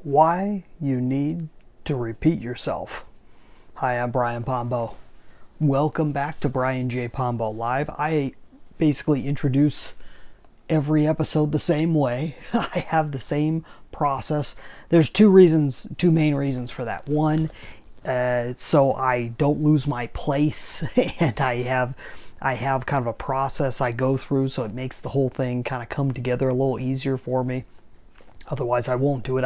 Why you need to repeat yourself. Hi, I'm Brian Pombo. Welcome back to Brian J. Pombo Live. I basically introduce every episode the same way. I have the same process. There's two main reasons for that. One, so I don't lose my place, and I have kind of a process I go through, so it makes the whole thing kind of come together a little easier for me. Otherwise, I won't do it.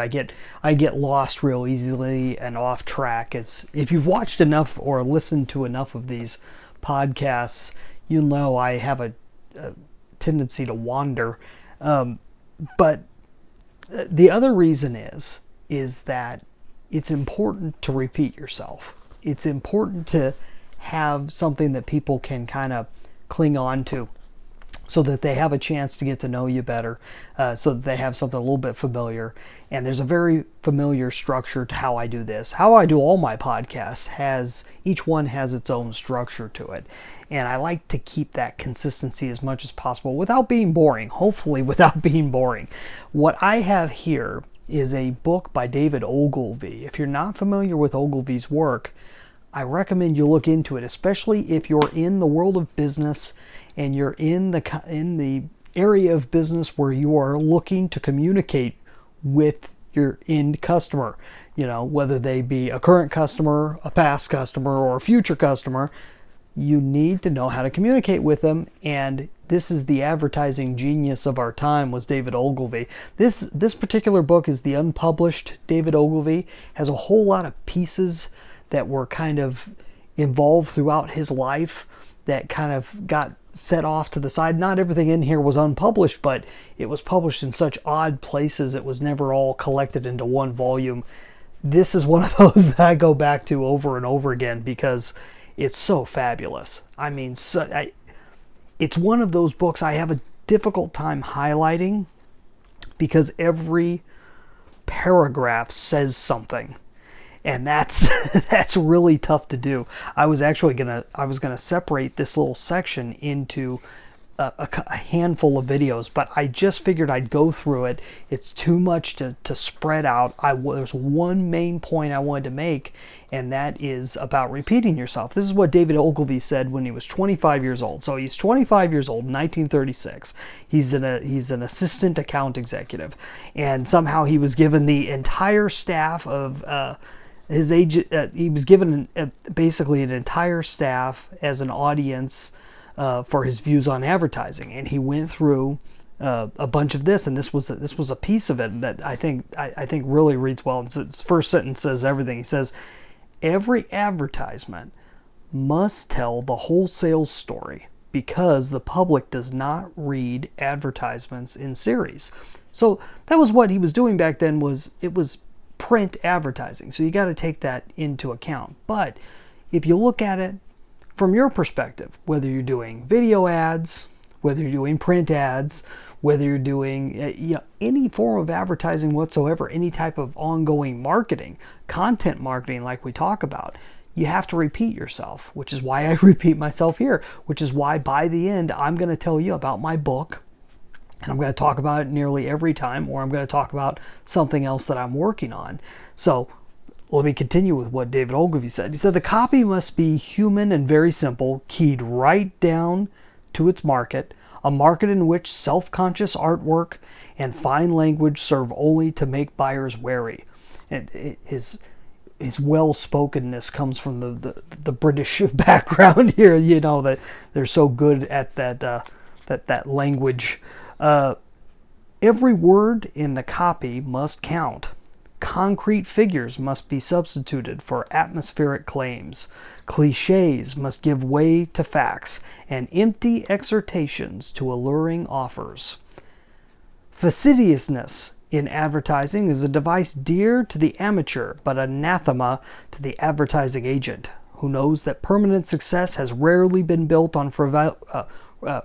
I get lost real easily and off track. If you've watched enough or listened to enough of these podcasts, you'll know I have a tendency to wander. But the other reason is that it's important to repeat yourself. It's important to have something that people can kind of cling on to, so that they have a chance to get to know you better, so that they have something a little bit familiar. And there's a very familiar structure to how I do this. How I do all my podcasts each one has its own structure to it. And I like to keep that consistency as much as possible without being boring, hopefully without being boring. What I have here is a book by David Ogilvy. If you're not familiar with Ogilvy's work, I recommend you look into it, especially if you're in the world of business and you're in the area of business where you are looking to communicate with your end customer. You know, whether they be a current customer, a past customer, or a future customer, you need to know how to communicate with them. And this is the advertising genius of our time, was David Ogilvy. This particular book is the Unpublished David Ogilvy. Has a whole lot of pieces that were kind of involved throughout his life that kind of got set off to the side. Not everything in here was unpublished, but it was published in such odd places. It was never all collected into one volume. This is one of those that I go back to over and over again because it's so fabulous. I mean, it's one of those books I have a difficult time highlighting because every paragraph says something. And that's really tough to do. I was gonna separate this little section into a handful of videos, but I just figured I'd go through it. It's too much to spread out. There's one main point I wanted to make, and that is about repeating yourself. This is what David Ogilvy said when he was 25 years old. So he's 25 years old in 1936. He's an assistant account executive, and somehow he was given the entire staff of his agent. He was given basically an entire staff as an audience for his views on advertising, and he went through a bunch of this, and this was a piece of it that I think really reads well. His first sentence says everything. He says, "Every advertisement must tell the whole sales story because the public does not read advertisements in series." So that was what he was doing back then. It was print advertising, so you got to take that into account. But if you look at it from your perspective, whether you're doing video ads, whether you're doing print ads, whether you're doing any form of advertising whatsoever, any type of ongoing marketing, content marketing like we talk about, you have to repeat yourself, which is why I repeat myself here, which is why by the end I'm going to tell you about my book. And I'm going to talk about it nearly every time, or I'm going to talk about something else that I'm working on. So let me continue with what David Ogilvy said. He said, "The copy must be human and very simple, keyed right down to its market, a market in which self-conscious artwork and fine language serve only to make buyers wary." And his well-spokenness comes from the British background here. You know that they're so good at that language. Every word in the copy must count. Concrete figures must be substituted for atmospheric claims. Cliches must give way to facts, and empty exhortations to alluring offers. Fastidiousness in advertising is a device dear to the amateur, but anathema to the advertising agent, who knows that permanent success has rarely been built on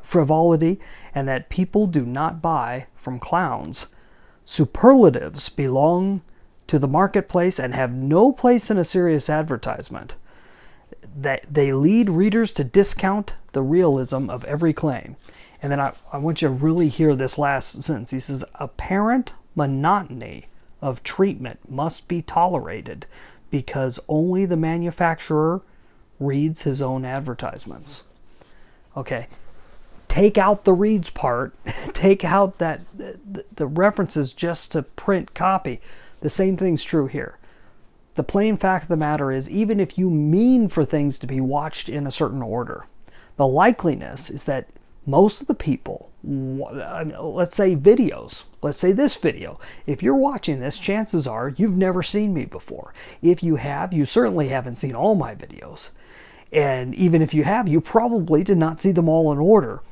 frivolity, and that people do not buy from clowns. Superlatives belong to the marketplace and have no place in a serious advertisement. That they lead readers to discount the realism of every claim. And then I want you to really hear this last sentence. He says, apparent monotony of treatment must be tolerated because only the manufacturer reads his own advertisements. Okay, take out the reads part, take out that the references just to print copy. The same thing's true here. The plain fact of the matter is, even if you mean for things to be watched in a certain order, the likeliness is that most of the people, let's say videos, let's say this video, if you're watching this, chances are you've never seen me before. If you have, you certainly haven't seen all my videos. And even if you have, you probably did not see them all in order.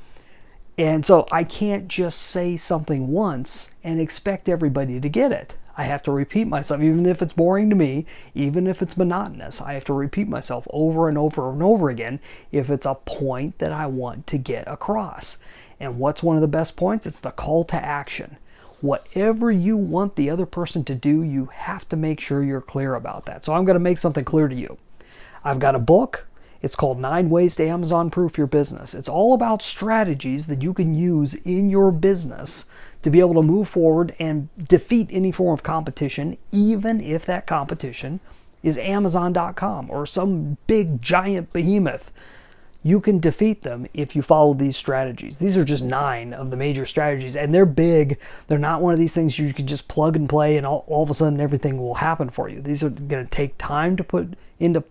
And so I can't just say something once and expect everybody to get it. I have to repeat myself, even if it's boring to me, even if it's monotonous. I have to repeat myself over and over and over again if it's a point that I want to get across. And what's one of the best points? It's the call to action. Whatever you want the other person to do, you have to make sure you're clear about that. So I'm going to make something clear to you. I've got a book. It's called 9 Ways to Amazon Proof Your Business. It's all about strategies that you can use in your business to be able to move forward and defeat any form of competition, even if that competition is Amazon.com or some big giant behemoth. You can defeat them if you follow these strategies. These are just 9 of the major strategies, and they're big. They're not one of these things you can just plug and play and all of a sudden everything will happen for you. These are going to take time to put into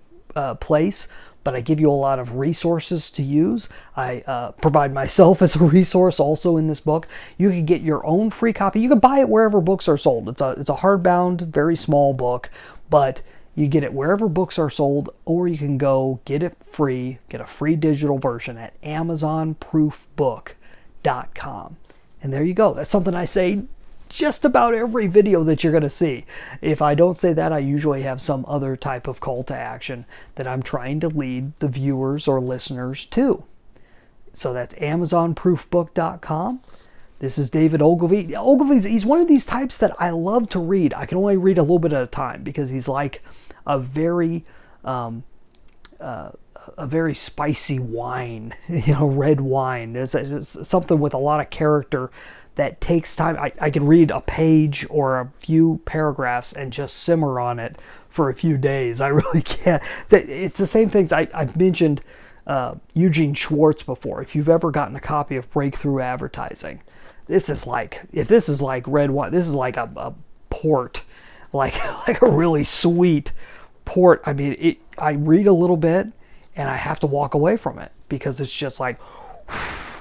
place, but I give you a lot of resources to use. I provide myself as a resource also in this book. You can get your own free copy. You can buy it wherever books are sold. It's a hardbound, very small book, but you get it wherever books are sold, or you can go get it free, get a free digital version at AmazonProofBook.com. And there you go. That's something I say just about every video that you're going to see. If I don't say that, I usually have some other type of call to action that I'm trying to lead the viewers or listeners to. So that's AmazonProofBook.com. This is David Ogilvy. He's one of these types that I love to read. I can only read a little bit at a time because he's like a very spicy wine, red wine. It's something with a lot of character that takes time. I can read a page or a few paragraphs and just simmer on it for a few days. I really can't. It's the same things. I've mentioned Eugene Schwartz before. If you've ever gotten a copy of Breakthrough Advertising, if this is like red wine, this is like a port, like a really sweet port. I mean, I read a little bit and I have to walk away from it because it's just like,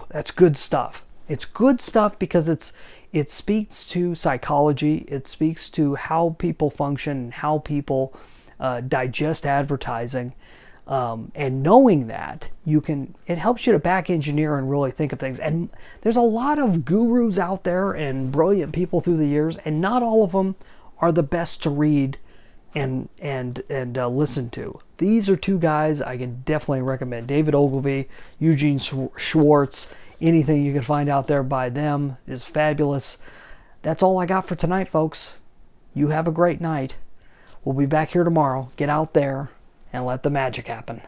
that's good stuff. It's good stuff because it speaks to psychology. It speaks to how people function and how people digest advertising. And knowing that, it helps you to back engineer and really think of things. And there's a lot of gurus out there and brilliant people through the years, and not all of them are the best to read and listen to. These are 2 guys I can definitely recommend: David Ogilvy, Eugene Schwartz. Anything you can find out there by them is fabulous. That's all I got for tonight, folks. You have a great night. We'll be back here tomorrow. Get out there and let the magic happen.